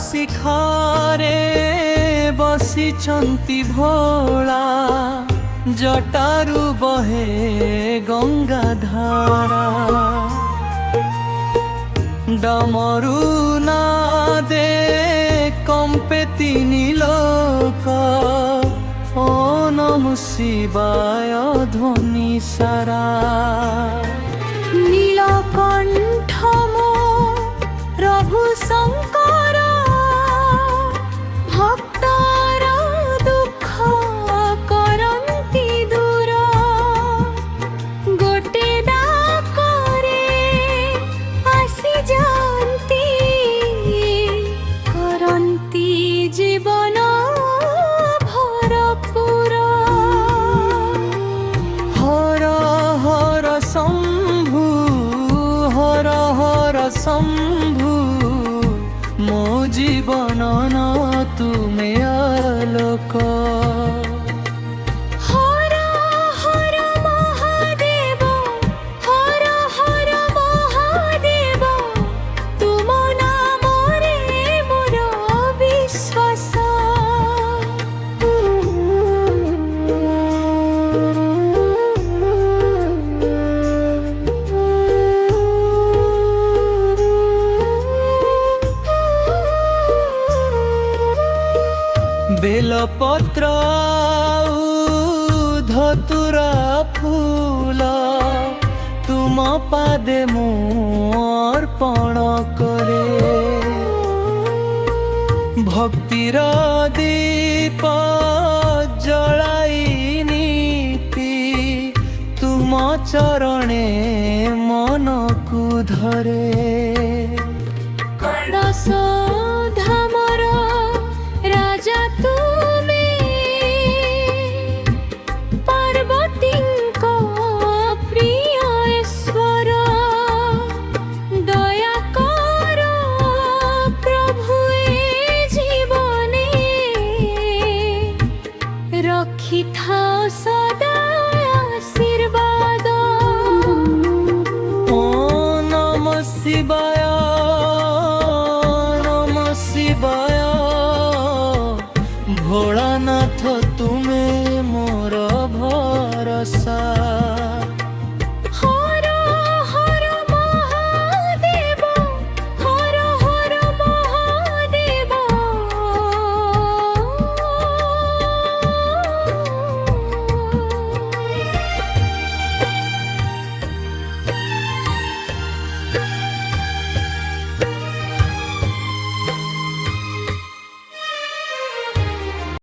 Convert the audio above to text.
ଶିଖରେ ବସିଛନ୍ତି ଭୋଳା, ଜଟାରୁ ବହେ ଗଙ୍ଗା ଧାରା। ଡମରୁ ନାଦେ କମ୍ପେ ତିନି ଲୋକ, ଓ ନମଃ ଶିବାୟ ଧ୍ୱନି ସାରା। নীলকণ্ঠ মো প্রভু শঙ্কর, ভক্তর দুঃখ করন্তি দূর। গোটে ডাকরে আসি যান্তি, করন্তি জীবন ভরপুর। হর হর শম্ভু, হর হর শম্ভু, ମୋ ଜୀବନ ତୁମେ ଆଲୋକ। হর হর মহাদেব, হর হর মহাদেব, তুম নামরে মোর বিশ্বাস। ବେଲପତ୍ର ଆଉ ଧତୁରା ଫୁଲ, ତୁମ ପାଦେ ମୁଁ ଅର୍ପଣ କରେ। ଭକ୍ତିର ଦୀପ ଜଳାଇ ନିତି, ତୁମ ଚରଣେ ମନକୁ ଧରେ।